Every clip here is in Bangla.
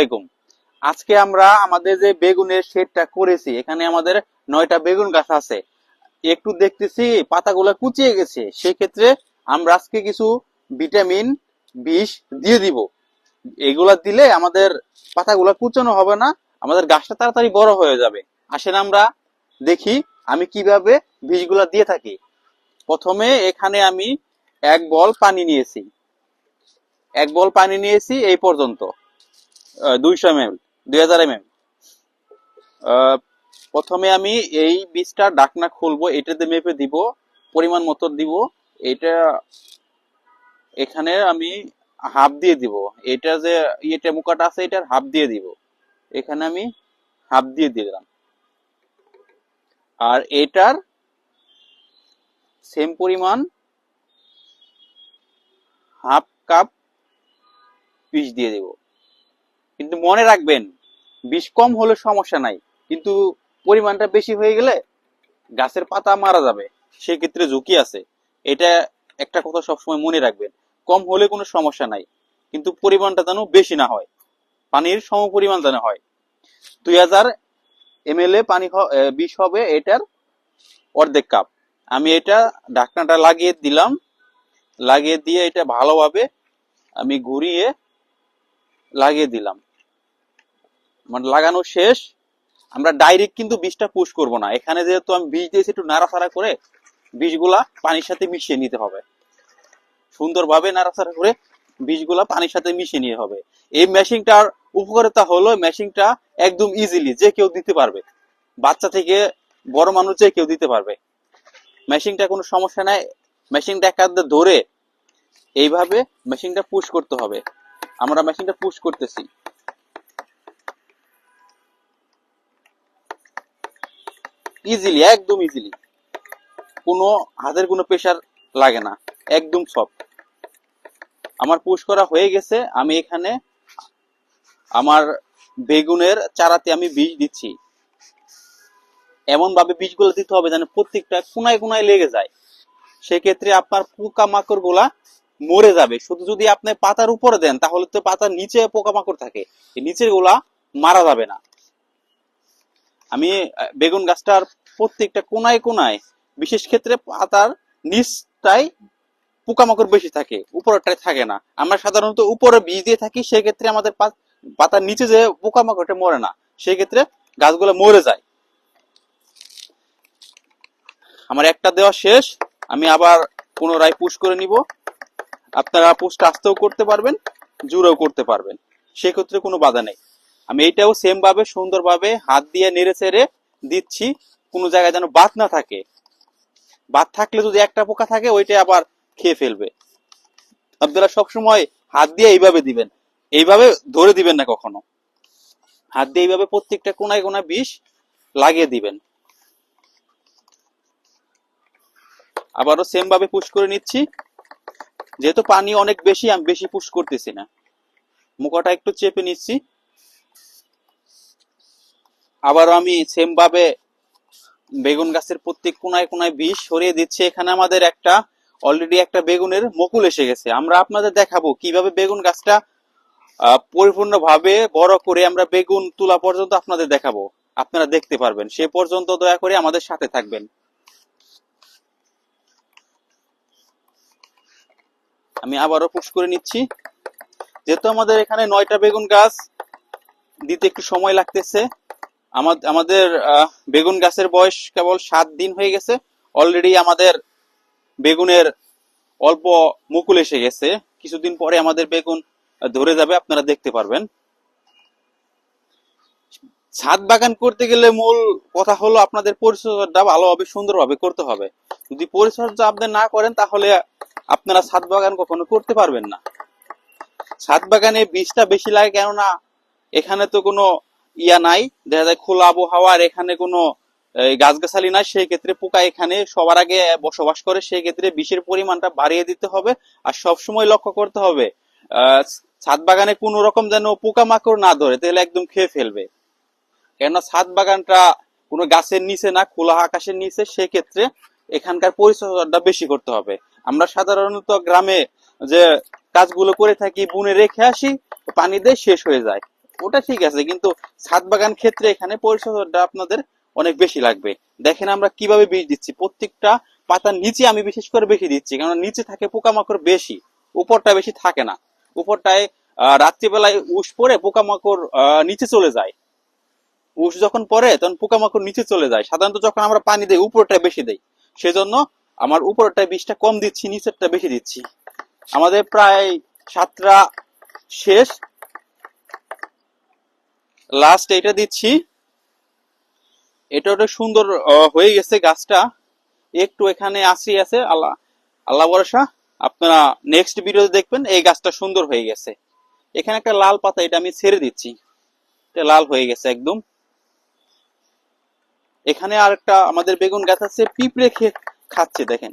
আলাইকুম। আজকে আমরা আমাদের যে বেগুনের শেডটা করেছি, এখানে আমাদের 9টা বেগুন গাছ আছে। একটু দেখতেছি পাতাগুলো কুচিয়ে গেছে, সেক্ষেত্রে আমরা আজকে কিছু ভিটামিন 20 দিয়ে দিব। এগুলা দিলে আমাদের পাতাগুলো কুচানো হবে না, আমাদের গাছটা তাড়াতাড়ি বড় হয়ে যাবে। আসেন আমরা দেখি আমি কিভাবে বীজগুলা দিয়ে থাকি। প্রথমে এখানে আমি 1 বল পানি নিয়েছি, 1 বল পানি নিয়েছি এই পর্যন্ত, 200 ml, 2000 ml। প্রথমে আমি এই বীজটা ঢাকনা খুলবো, এটাতে মেপে দিব, পরিমাণ মতো দিব। এটা এখানে আমি হাফ দিয়ে দিব, এটা যে এটা মুখাটা আছে এটার হাফ দিয়ে দিব, এখানে আমি হাফ দিয়ে দিলাম। আর এটার সেম পরিমাণ হাফ কাপ বিষ দিয়ে দিব। কিন্তু মনে রাখবেন, বিষ কম হলে সমস্যা নাই, কিন্তু পরিমাণটা বেশি হয়ে গেলে গাছের পাতা মারা যাবে, সেক্ষেত্রে ঝুঁকি আছে। এটা একটা কথা সবসময় মনে রাখবেন, কম হলে কোনো সমস্যা নাই, কিন্তু পরিমাণটা যেন বেশি না হয়, পানির সম পরিমাণ যেন হয়। 2000 ml পানি বিষ হবে এটার অর্ধেক কাপ। আমি এটা ঢাকনাটা লাগিয়ে দিলাম, লাগিয়ে দিয়ে এটা ভালোভাবে আমি ঘুরিয়ে লাগিয়ে দিলাম। মানে লাগানো শেষ। আমরা ডাইরেক্ট কিন্তু বীজটা পুশ করব না, এখানে যেহেতু আমি বীজ দিয়েছি একটু নাড়াচাড়া করে বীজগুলা পানির সাথে মিশিয়ে নিতে হবে, সুন্দরভাবে নাড়াচাড়া করে বীজগুলা পানির সাথে মিশিয়ে নিতে হবে। এই মেশিনটার উপকারিতা হলো মেশিনটা একদম ইজিলি যে কেউ দিতে পারবে, বাচ্চা থেকে বড় মানুষ যে কেউ দিতে পারবে। মেশিনটা কোনো সমস্যা নাই, মেশিনটা একাধারে ধরে এইভাবে মেশিনটা পুশ করতে হবে। আমরা মেশিনটা পুশ করতেছি, ইজিলি, একদম ইজিলি, কোনো হাতের কোনো প্রেসার লাগে না, একদম সফট। আমার পুশ করা হয়ে গেছে। আমি এখানে আমার বেগুনের চারাতে আমি বীজ দিচ্ছি। এমন ভাবে বীজগুলো দিতে হবে যেন প্রত্যেকটা কোনায় কোনায় লেগে যায়, সেক্ষেত্রে আপনার পোকামাকড় গুলা মরে যাবে। শুধু যদি আপনি পাতার উপরে দেন তাহলে তো পাতার নিচে পোকামাকড় থাকে, এই নিচের গুলা মারা যাবে না। আমি বেগুন গাছটার প্রত্যেকটা কোনায় কোনায়, বিশেষ ক্ষেত্রে পাতার নিচটাই পোকামাকড় বেশি থাকে, উপরেরটাই থাকে না। আমরা সাধারণত উপরে বীজ দিয়ে থাকি, সেক্ষেত্রে আমাদের পাতার নিচে যে পোকামাকড়টা মরে না, সেক্ষেত্রে গাছগুলো মরে যায়। আমার একটা দেওয়া শেষ, আমি আবার পুনরায় পুশ করে নিব। আপনারা পুশটা আস্তেও করতে পারবেন, জোরেও করতে পারবেন, সেক্ষেত্রে কোনো বাধা নেই। আমি এইটাও সেম ভাবে সুন্দরভাবে হাত দিয়ে নেড়ে চেড়ে দিচ্ছি, কোনো জায়গায় যেন বাদ না থাকে। বাদ থাকলে যদি একটা পোকা থাকে ওইটা আবার খেয়ে ফেলবে। আপনারা সবসময় হাত দিয়ে এইভাবে দিবেন, এইভাবে ধরে দিবেন না কখনো, হাত দিয়ে এইভাবে প্রত্যেকটা কোনায় কোনায় বিষ লাগিয়ে দিবেন। আবারও সেম ভাবে পুশ করে নিচ্ছি। যেহেতু পানি অনেক বেশি, আমি বেশি পুশ করতেছি না, মুখটা একটু চেপে নিচ্ছি। আবারও আমি সেম ভাবে বেগুন গাছের প্রত্যেক কোনায় কোনায় বিষ সরিয়ে দিচ্ছি। এখানে আমাদের অলরেডি একটা বেগুনের মুকুল এসে গেছে। আমরা আপনাদের দেখাবো কিভাবে বেগুন গাছটা পরিপূর্ণভাবে বড় করে আমরা বেগুন তোলা পর্যন্ত আপনাদের দেখাবো, আপনারা দেখতে পারবেন। সে পর্যন্ত দয়া করে আমাদের সাথে থাকবেন। আমি আবারও পুশ করে নিচ্ছি। যেহেতু আমাদের এখানে 9টা বেগুন গাছ, দিতে একটু সময় লাগতেছে। আমাদের বেগুন গাছের বয়স কেবল 7 দিন হয়ে গেছে। অলরেডি আমাদের বেগুনের অল্প মুকুল এসে গেছে, কিছুদিন পরে আমাদের বেগুন ধরে যাবে, আপনারা দেখতে পারবেন। ছাদ বাগান করতে গেলে মূল কথা হলো আপনাদের পরিচর্যাটা ভালোভাবে সুন্দরভাবে করতে হবে। যদি পরিচর্যা আপনি না করেন তাহলে আপনারা ছাদ বাগান কখনো করতে পারবেন না। ছাদ বাগানে বীজটা বেশি লাগে, কেননা এখানে তো কোনো নাই, দেখা যায় খোলা আবহাওয়া, আর এখানে কোনো গাছগাছালি নাই, সেই ক্ষেত্রে পোকা এখানে সবার আগে বসবাস করে, সেই ক্ষেত্রে বিষের পরিমাণটা বাড়িয়ে দিতে হবে। আর সবসময় লক্ষ্য করতে হবে ছাদ বাগানে কোন রকম যেন পোকামাকড় না ধরে, তাহলে একদম খেয়ে ফেলবে। কেননা ছাদ বাগানটা কোনো গাছের নিচে না, খোলা আকাশের নিচে, সেক্ষেত্রে এখানকার পরিচর্যাটা বেশি করতে হবে। আমরা সাধারণত গ্রামে যে কাজগুলো করে থাকি, বুনে রেখে আসি, পানি দিয়ে শেষ হয়ে যায়, ওটা ঠিক আছে, কিন্তু ছাদ বাগান ক্ষেত্রে এখানে পরিচর্যাটা আপনাদের অনেক বেশি লাগবে। দেখেন আমরা কিভাবে বীজ দিচ্ছি, প্রত্যেকটা পাতার নিচে আমি বিশেষ করে বেশি দিচ্ছি, কারণ নিচে থাকে পোকামাকড় বেশি, উপরটা বেশি থাকে না। উপরটায় রাত্রিবেলায় উশ পরে পোকামাকড় নিচে চলে যায়। উশ যখন পরে তখন পোকামাকড় নিচে চলে যায়। সাধারণত যখন আমরা পানি দেই উপরটা বেশি দেই, সেজন্য আমার উপরটা বীজটা কম দিচ্ছি, নিচেরটা বেশি দিচ্ছি। আমাদের প্রায় সাতটা শেষ, লাস্ট এটা দিচ্ছি। এটা ওটা সুন্দর হয়ে গেছে গাছটা। একটু এখানে আশ্রী আছে, আল্লাহ আল্লাহ ভরসা। আপনারা নেক্সট ভিডিওতে দেখবেন এই গাছটা সুন্দর হয়ে গেছে। এখানে একটা লাল পাতা, এটা আমি ছেড়ে দিচ্ছি, এটা লাল হয়ে গেছে একদম। এখানে আর একটা আমাদের বেগুন গাছ আছে, পিঁপড়ে খাচ্ছে দেখেন।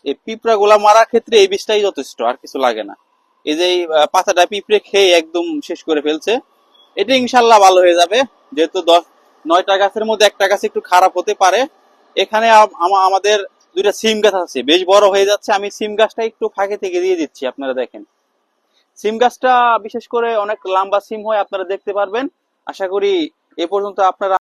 এই পিঁপড়া গুলা মারার ক্ষেত্রে এই বিষটাই যথেষ্ট, আর কিছু লাগে না। এই যে এই পাতাটা পিঁপড়ে খেয়ে একদম শেষ করে ফেলছে। এটা ইনশাল্লাহ ভালো হয়ে যাবে, যেহেতু 9টা গাছের মধ্যে একটা গাছ একটু খারাপ হতে পারে। এখানে আমাদের দুইটা সিম গাছ আছে, বেশ বড় হয়ে যাচ্ছে। আমি সিম গাছটা একটু ফাঁকে থেকে দিয়ে দিচ্ছি, আপনারা দেখেন। সিম গাছটা বিশেষ করে অনেক লম্বা সিম হয়, আপনারা দেখতে পারবেন। আশা করি এ পর্যন্ত আপনারা